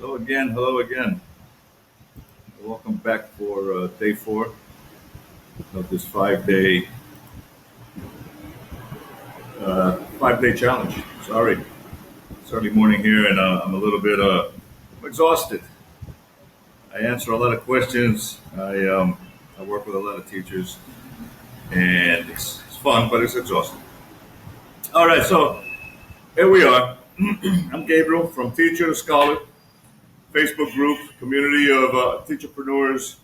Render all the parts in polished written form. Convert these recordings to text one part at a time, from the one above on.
Hello again. Hello again. Welcome back for day 4 of this 5-day challenge. Sorry, it's early morning here, and I'm a little bit exhausted. I answer a lot of questions. I work with a lot of teachers, and it's fun, but it's exhausting. All right, so here we are. I'm Gabriel from Teacher to Scholar Facebook group, community of teacherpreneurs,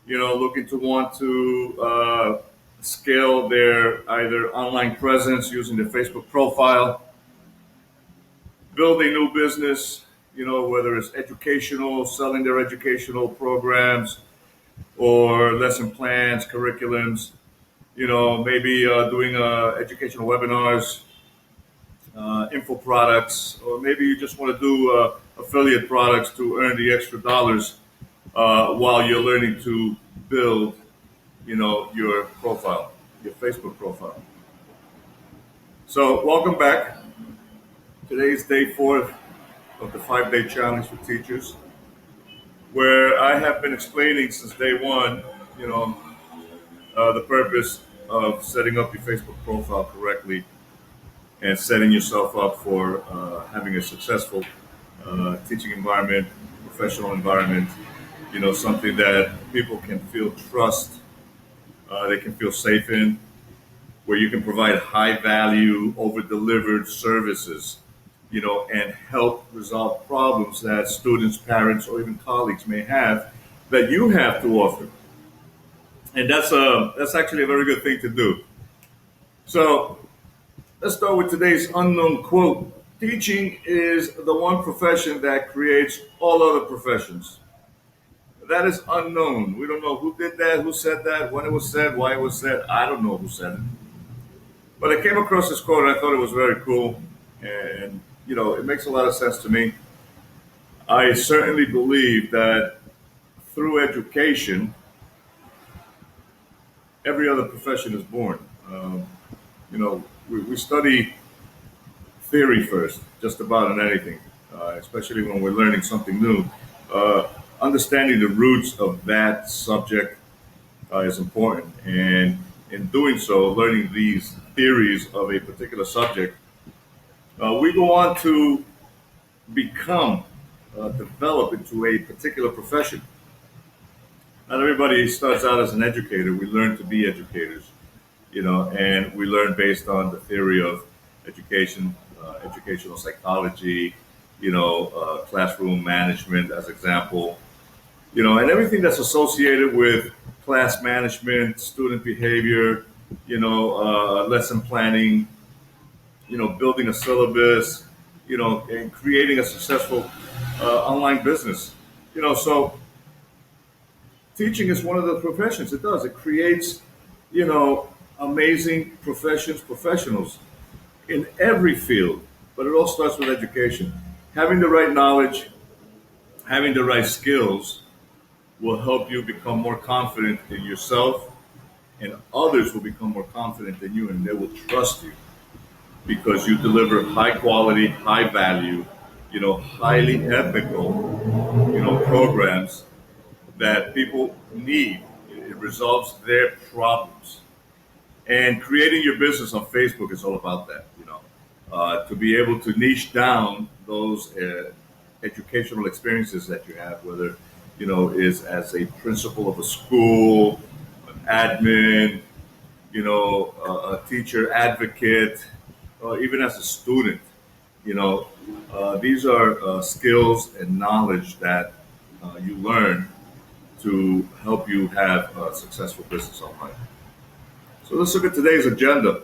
looking to want to scale their either online presence using their Facebook profile, build a new business, whether it's educational, selling their educational programs or lesson plans, curriculums, maybe doing educational webinars, info products, or maybe you just want to do affiliate products to earn the extra dollars while you're learning to build, your profile, your Facebook profile. So welcome back. Today is day 4 of the 5-day challenge for teachers, where I have been explaining since day 1, the purpose of setting up your Facebook profile correctly and setting yourself up for having a successful teaching environment, professional environment, something that people can feel trust, they can feel safe in, where you can provide high value, over delivered services, and help resolve problems that students, parents, or even colleagues may have that you have to offer. And that's actually a very good thing to do. So let's start with today's unknown quote. Teaching is the one profession that creates all other professions. That is unknown. We don't know who did that, who said that, when it was said, why it was said. I don't know who said it. But I came across this quote and I thought it was very cool. And, it makes a lot of sense to me. I certainly believe that through education, every other profession is born. We study theory first, just about in anything, especially when we're learning something new. Understanding the roots of that subject is important. And in doing so, learning these theories of a particular subject, we go on to develop into a particular profession. Not everybody starts out as an educator. We learn to be educators, and we learn based on the theory of education, educational psychology, classroom management as example, and everything that's associated with class management, student behavior, lesson planning, building a syllabus, and creating a successful online business. So teaching is one of the professions. It does. It creates, amazing professionals in every field. But it all starts with education. Having the right knowledge, having the right skills will help you become more confident in yourself, and others will become more confident in you, and they will trust you because you deliver high quality, high value, highly ethical, programs that people need. It resolves their problems. And creating your business on Facebook is all about that, to be able to niche down those educational experiences that you have, whether, is as a principal of a school, an admin, a teacher advocate, or even as a student. These are skills and knowledge that you learn to help you have a successful business online. So let's look at today's agenda.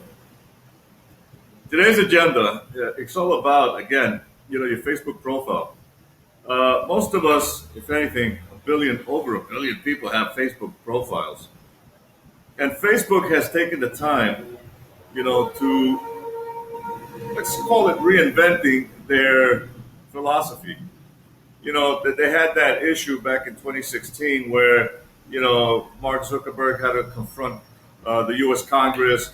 Today's agenda, it's all about, again, your Facebook profile. Most of us, if anything, over a billion people have Facebook profiles. And Facebook has taken the time, to, let's call it reinventing their philosophy. That they had that issue back in 2016 where, Mark Zuckerberg had to confront the U.S. Congress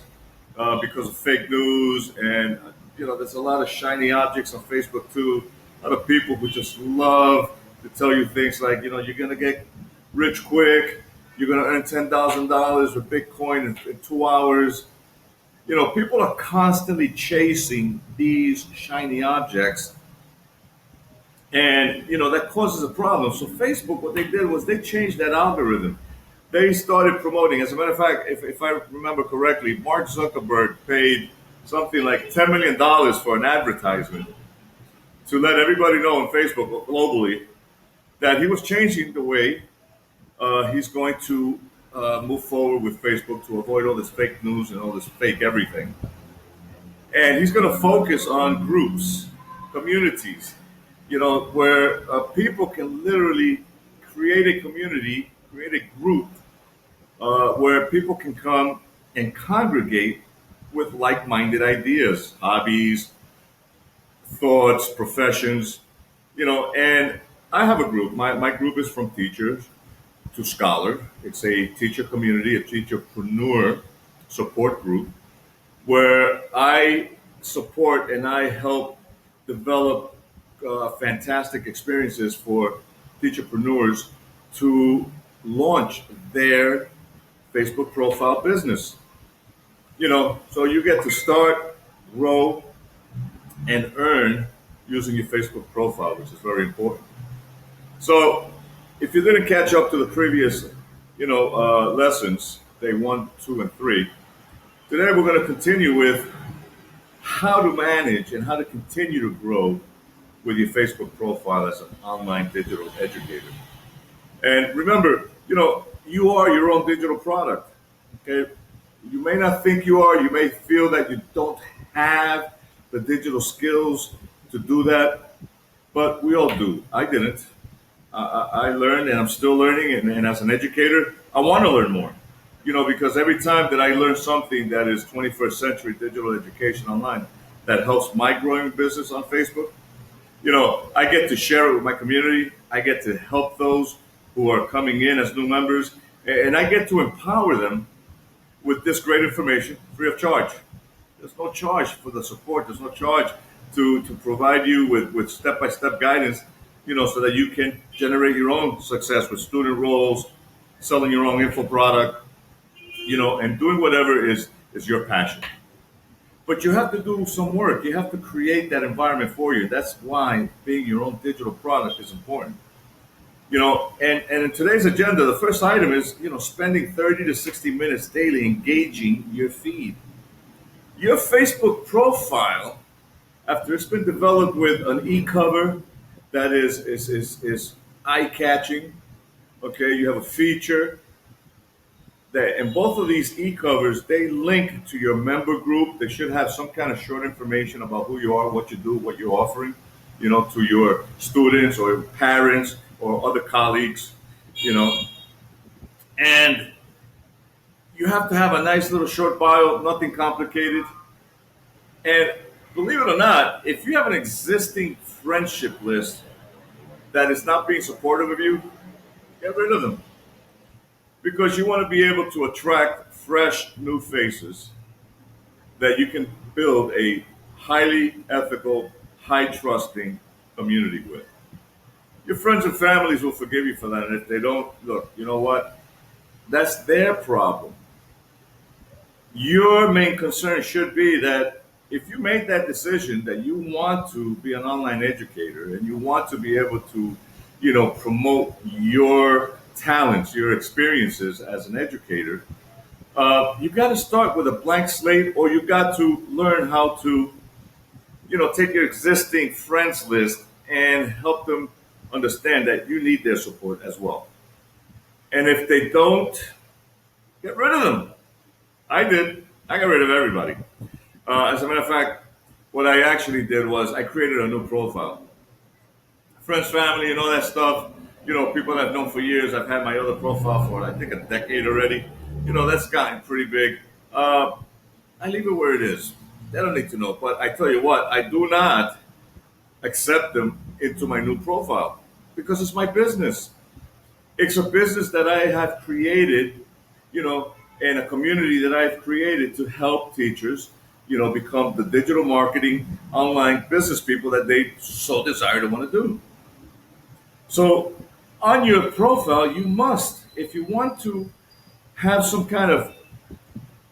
because of fake news. And, there's a lot of shiny objects on Facebook too. A lot of people who just love to tell you things like, you're going to get rich quick, you're going to earn $10,000 with Bitcoin in 2 hours. People are constantly chasing these shiny objects, and that causes a problem. So Facebook, what they did was they changed that algorithm. They started promoting. As a matter of fact, if I remember correctly, Mark Zuckerberg paid something like $10 million for an advertisement to let everybody know on Facebook globally that he was changing the way he's going to move forward with Facebook to avoid all this fake news and all this fake everything. And he's going to focus on groups, communities, where people can literally create a community, create a group where people can come and congregate with like-minded ideas, hobbies, thoughts, professions, and I have a group. My group is from teachers to scholar. It's a teacher community, a teacher-preneur support group where I support and I help develop fantastic experiences for teacherpreneurs to launch their Facebook profile business. So you get to start, grow, and earn using your Facebook profile, which is very important. So if you didn't catch up to the previous, lessons, day 1, 2, and 3, today we're going to continue with how to manage and how to continue to grow with your Facebook profile as an online digital educator. And remember, you are your own digital product. Okay, you may not think you are. You may feel that you don't have the digital skills to do that, but we all do. I didn't. I learned, and I'm still learning. And as an educator, I want to learn more. Because every time that I learn something that is 21st century digital education online that helps my growing business on Facebook, I get to share it with my community. I get to help those who are coming in as new members, and I get to empower them with this great information free of charge. There's no charge for the support. There's no charge to provide you with step-by-step guidance, so that you can generate your own success with student roles, selling your own info product, and doing whatever is your passion. But you have to do some work. You have to create that environment for you. That's why being your own digital product is important. And in today's agenda, the first item is, spending 30 to 60 minutes daily engaging your feed. Your Facebook profile, after it's been developed with an e-cover that is eye-catching, okay, you have a feature, and both of these e-covers, they link to your member group. They should have some kind of short information about who you are, what you do, what you're offering, to your students or parents or other colleagues, And you have to have a nice little short bio, nothing complicated. And believe it or not, if you have an existing friendship list that is not being supportive of you, get rid of them. Because you want to be able to attract fresh new faces that you can build a highly ethical, high trusting community with. Your friends and families will forgive you for that. And if they don't, look, you know what? That's their problem. Your main concern should be that if you make that decision that you want to be an online educator and you want to be able to, promote your talents, your experiences as an educator, you've got to start with a blank slate, or you've got to learn how to, take your existing friends list and help them understand that you need their support as well. And if they don't, get rid of them. I did. I got rid of everybody. As a matter of fact, what I actually did was I created a new profile. Friends, family, and all that stuff. People that I've known for years. I've had my other profile for, I think, a decade already. That's gotten pretty big. I leave it where it is. They don't need to know. But I tell you what, I do not accept them into my new profile because it's my business. It's a business that I have created, and a community that I've created to help teachers, become the digital marketing online business people that they so desire to want to do. So on your profile, you must, if you want to have some kind of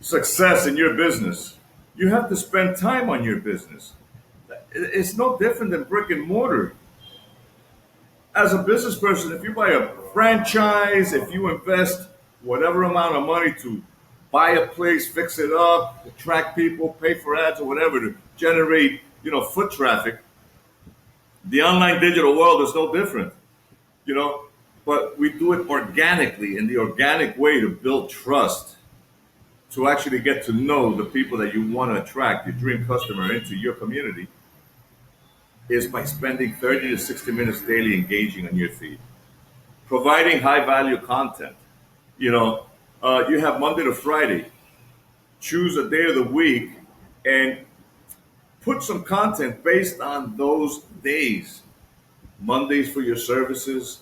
success in your business, you have to spend time on your business. It's no different than brick and mortar. As a business person, if you buy a franchise, if you invest whatever amount of money to buy a place, fix it up, attract people, pay for ads or whatever to generate, foot traffic, the online digital world is no different, you know. But we do it organically in the organic way to build trust, to actually get to know the people that you want to attract, your dream customer, into your community, is by spending 30 to 60 minutes daily engaging on your feed, providing high value content. You have Monday to Friday. Choose a day of the week and put some content based on those days. Mondays for your services,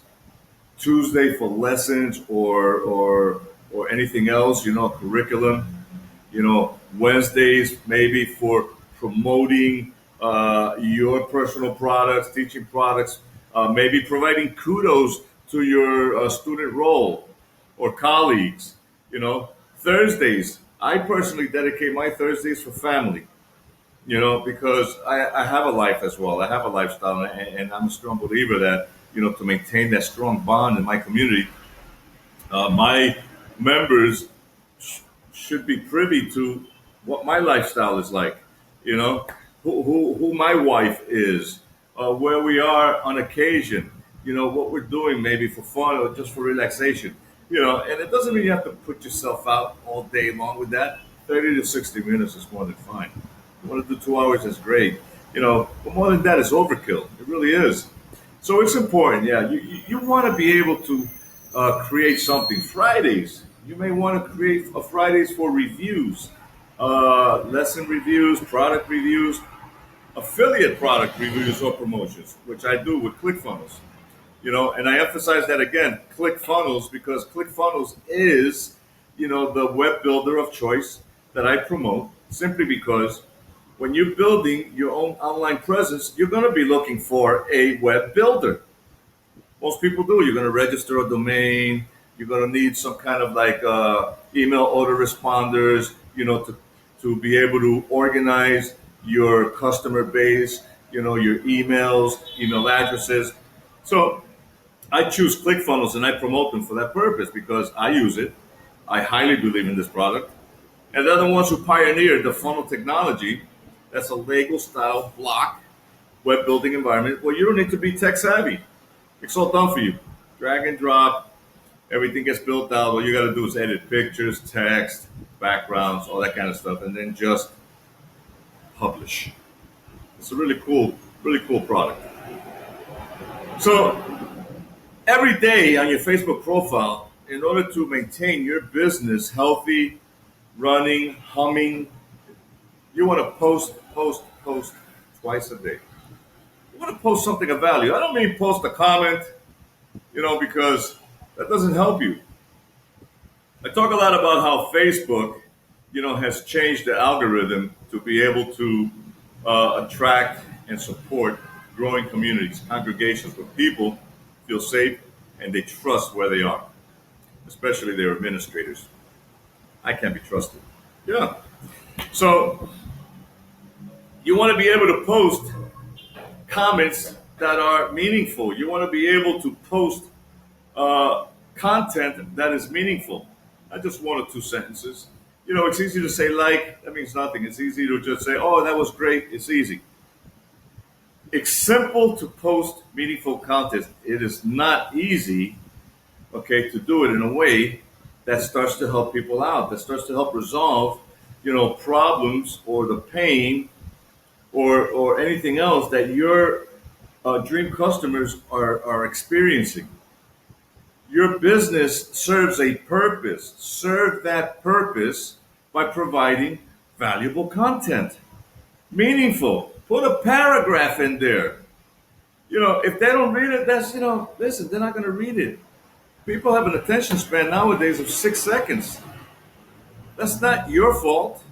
Tuesday for lessons or anything else, curriculum. Wednesdays maybe for promoting your personal products, teaching products, maybe providing kudos to your student role or colleagues. Thursdays, I personally dedicate my Thursdays for family. Because I have a life as well. I have a lifestyle, and I'm a strong believer that, to maintain that strong bond in my community, my members should be privy to what my lifestyle is like, who my wife is, where we are on occasion, what we're doing maybe for fun or just for relaxation, and it doesn't mean you have to put yourself out all day long with that. 30 to 60 minutes is more than fine. You want to do 2 hours, that's great. But more than that is overkill. It really is. So it's important, yeah. You want to be able to create something. Fridays, you may want to create a Fridays for reviews, lesson reviews, product reviews, affiliate product reviews or promotions, which I do with ClickFunnels. And I emphasize that again, ClickFunnels, because ClickFunnels is, the web builder of choice that I promote, simply because when you're building your own online presence, you're going to be looking for a web builder. Most people do. You're going to register a domain. You're going to need some kind of like email autoresponders, to be able to organize your customer base, your emails, email addresses. So I choose ClickFunnels and I promote them for that purpose because I use it. I highly believe in this product. And they're the ones who pioneered the funnel technology. That's a Lego style block web building environment where you don't need to be tech savvy. It's all done for you. Drag and drop, everything gets built out. All you got to do is edit pictures, text, backgrounds, all that kind of stuff, and then just publish. It's a really cool product. So every day on your Facebook profile, in order to maintain your business healthy, running, humming, you want to post twice a day. You want to post something of value. I don't mean post a comment, because that doesn't help you. I talk a lot about how Facebook, has changed the algorithm to be able to attract and support growing communities, congregations where people feel safe and they trust where they are, especially their administrators. I can't be trusted. Yeah. So you want to be able to post comments that are meaningful. You want to be able to post content that is meaningful, not just one or two sentences. It's easy to say like, that means nothing. It's easy to just say, oh, that was great. It's easy. It's simple to post meaningful content. It is not easy, to do it in a way that starts to help people out, that starts to help resolve, problems or the pain or anything else that your dream customers are experiencing. Your business serves a purpose. Serve that purpose by providing valuable content. Meaningful. Put a paragraph in there. If they don't read it, listen, they're not going to read it. People have an attention span nowadays of 6 seconds. That's not your fault,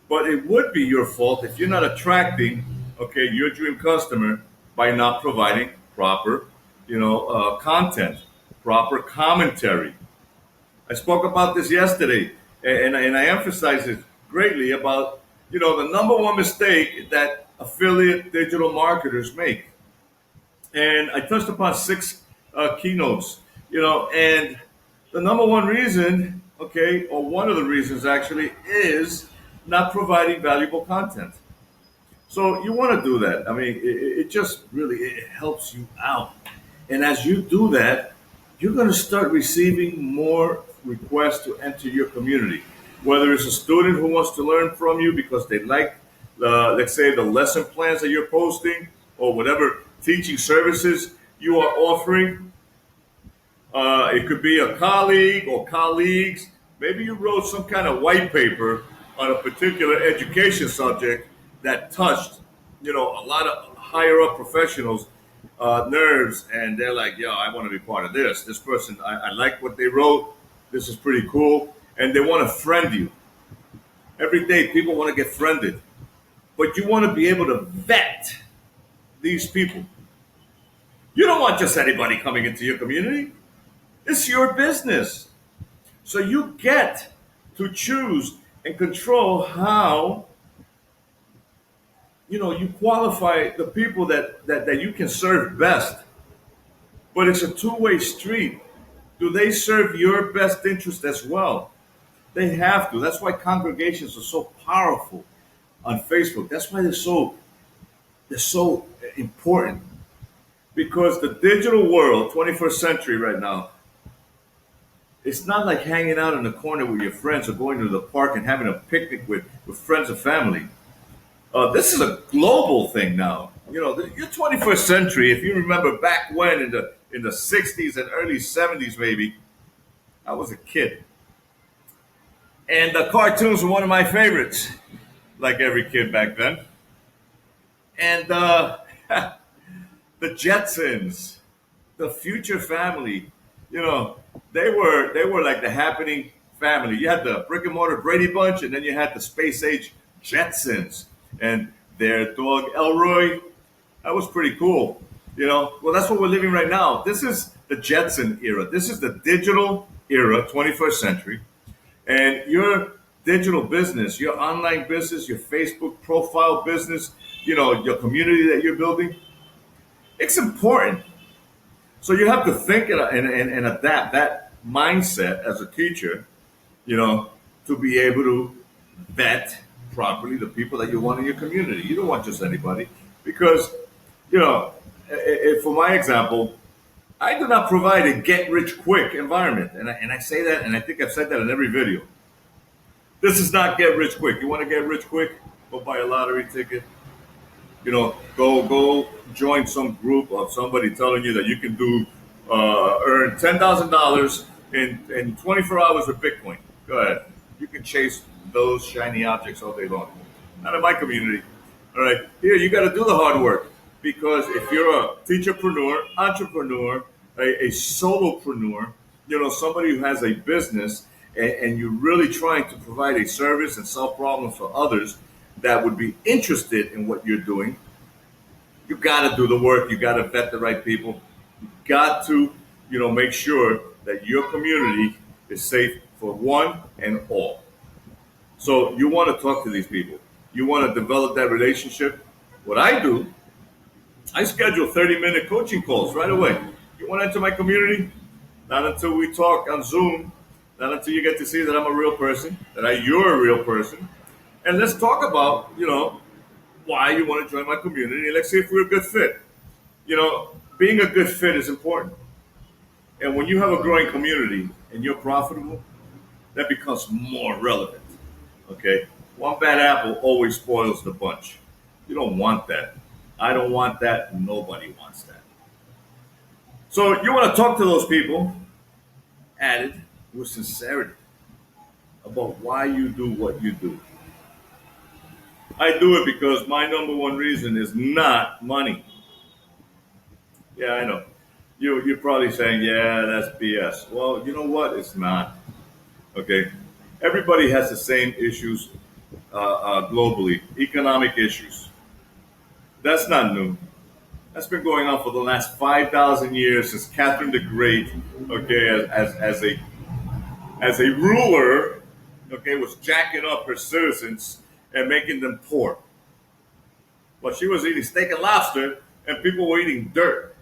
but it would be your fault if you're not attracting, your dream customer by not providing proper content, proper commentary. I spoke about this yesterday, and I emphasized it greatly about the number one mistake that affiliate digital marketers make. And I touched upon six keynotes, and the number one reason, okay, or one of the reasons actually, is not providing valuable content. So you want to do that. I mean, it just really it helps you out. And as you do that, you're going to start receiving more requests to enter your community. Whether it's a student who wants to learn from you because they like, let's say, the lesson plans that you're posting or whatever teaching services you are offering. It could be a colleague or colleagues. Maybe you wrote some kind of white paper on a particular education subject that touched, a lot of higher up professionals' nerves, and they're like, "Yo, I want to be part of this. This person, I like what they wrote. This is pretty cool," and they want to friend you. Every day, people want to get friended, but you want to be able to vet these people. You don't want just anybody coming into your community. It's your business. So you get to choose and control how you qualify the people that you can serve best. But it's a two-way street. Do they serve your best interest as well? They have to. That's why congregations are so powerful on Facebook. That's why they're so important. Because the digital world, 21st century right now, it's not like hanging out in the corner with your friends or going to the park and having a picnic with friends and family. This is a global thing now. You're 21st century. If you remember back when in the 60s and early 70s, maybe, I was a kid. And the cartoons were one of my favorites, like every kid back then. And the Jetsons, the Future Family, they were like the happening family. You had the brick and mortar Brady Bunch, and then you had the space age Jetsons and their dog Elroy. That was pretty cool. Well, that's what we're living right now. This is the Jetson era. This is the digital era, 21st century. And your digital business, your online business, your Facebook profile business, your community that you're building, it's important. So you have to think and adapt that mindset as a teacher, to be able to vet properly the people that you want in your community. You don't want just anybody because, for my example, I do not provide a get rich quick environment. And I say that, and I think I've said that in every video. This is not get rich quick. You want to get rich quick? Go buy a lottery ticket. Go join some group of somebody telling you that you can earn $10,000 in 24 hours with Bitcoin. Go ahead. You can chase those shiny objects all day long. Not in my community. All right. Here, you got to do the hard work because if you're a teacher-preneur, entrepreneur, a solopreneur, somebody who has a business and you're really trying to provide a service and solve problems for others that would be interested in what you're doing, you got to do the work. You got to vet the right people. You got to, make sure that your community is safe for one and all. So you want to talk to these people. You want to develop that relationship. What I do, I schedule 30-minute coaching calls right away. You want to enter my community? Not until we talk on Zoom. Not until you get to see that I'm a real person, that you're a real person. And let's talk about, why you want to join my community. And let's see if we're a good fit. Being a good fit is important. And when you have a growing community and you're profitable, that becomes more relevant. Okay? One bad apple always spoils the bunch. You don't want that. I don't want that. Nobody wants that. So you want to talk to those people, added with sincerity, about why you do what you do. I do it because my number one reason is not money. Yeah, I know. You're probably saying, yeah, that's BS. Well, you know what? It's not. Okay? Everybody has the same issues globally, economic issues. That's not new. That's been going on for the last 5,000 years since Catherine the Great, okay, as a ruler, okay, was jacking up her citizens and making them poor. But she was eating steak and lobster, and people were eating dirt.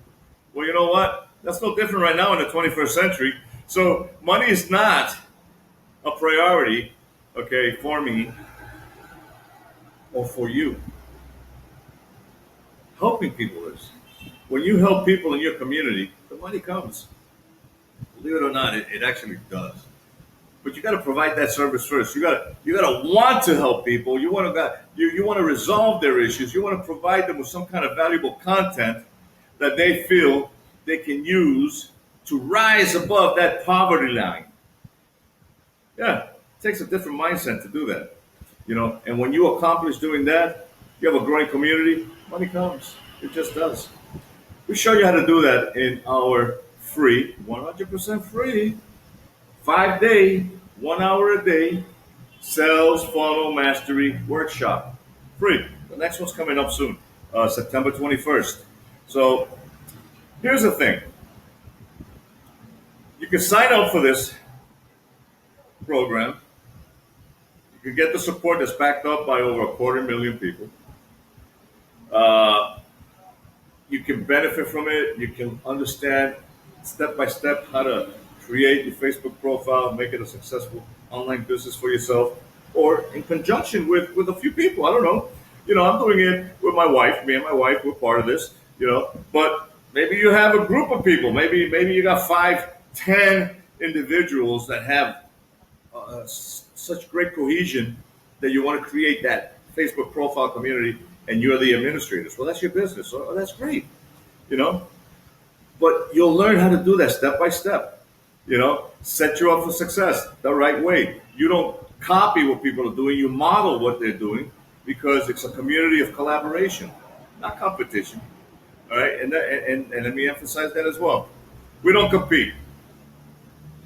Well, you know what? That's no different right now in the 21st century. So money is not a priority, okay, for me or for you. Helping people is. When you help people in your community, the money comes. Believe it or not, it actually does. But you got to provide that service first. You got to want to help people. You want to resolve their issues. You want to provide them with some kind of valuable content that they feel they can use to rise above that poverty line. Yeah, it takes a different mindset to do that. And when you accomplish doing that, you have a growing community, money comes. It just does. We show you how to do that in our free, 100% free, 5-day, 1 hour a day, Sales Funnel Mastery Workshop. Free. The next one's coming up soon, September 21st. So here's the thing. You can sign up for this program. You can get the support that's backed up by over 250,000 people. You can benefit from it. You can understand step by step how to create your Facebook profile, make it a successful online business for yourself, or in conjunction with a few people. I don't know. I'm doing it with my wife. Me and my wife, we're part of this. But maybe you have a group of people. Maybe you got 5, 10 individuals that have such great cohesion that you want to create that Facebook profile community, and you're the administrators. Well, that's your business. So that's great, But you'll learn how to do that step by step. Set you up for success the right way. You don't copy what people are doing. You model what they're doing, because it's a community of collaboration, not competition. All right, and let me emphasize that as well. We don't compete.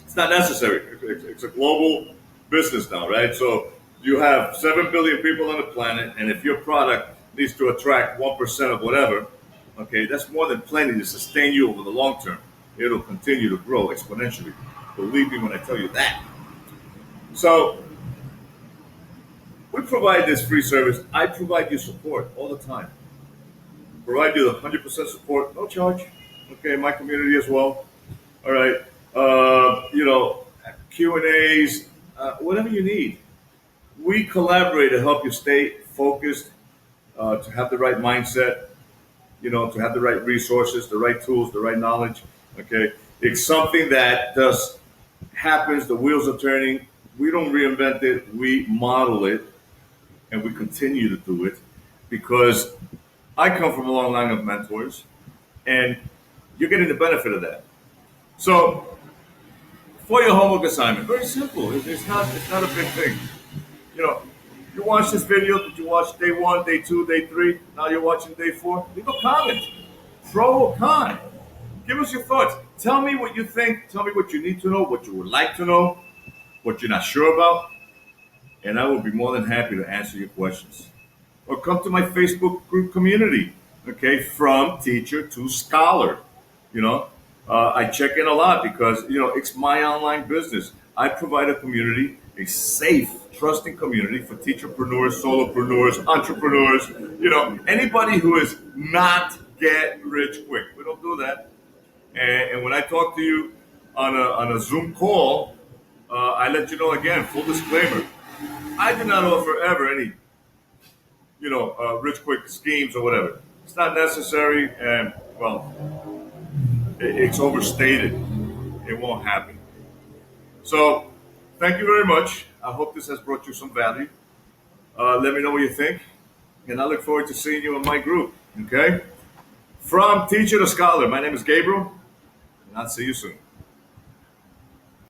It's not necessary. It's a global business now, right? So you have 7 billion people on the planet, and if your product needs to attract 1% of whatever, okay, that's more than plenty to sustain you over the long term. It'll continue to grow exponentially. Believe me when I tell you that. So we provide this free service. I provide you support all the time. Provide you the 100% support, no charge. Okay, my community as well. All right. Q&As, whatever you need. We collaborate to help you stay focused, to have the right mindset, to have the right resources, the right tools, the right knowledge. Okay. It's something that just happens. The wheels are turning. We don't reinvent it. We model it, and we continue to do it, because I come from a long line of mentors, and you're getting the benefit of that. So for your homework assignment, very simple. It's not a big thing. You watch this video. Did you watch day 1, day 2, day 3? Now you're watching day 4. Leave a comment. Pro or con. Give us your thoughts. Tell me what you think. Tell me what you need to know, what you would like to know, what you're not sure about, and I will be more than happy to answer your questions. Or come to my Facebook group community, okay, from teacher to scholar. I check in a lot because, it's my online business. I provide a community, a safe, trusting community for teacher-preneurs, solopreneurs, entrepreneurs, anybody who is not get rich quick. We don't do that. And when I talk to you on a Zoom call, I let you know again, full disclaimer, I do not offer ever any, rich quick schemes or whatever. It's not necessary, and, well, it's overstated. It won't happen. So, thank you very much. I hope this has brought you some value. Let me know what you think, and I look forward to seeing you in my group, okay? From teacher to scholar, my name is Gabriel, and I'll see you soon.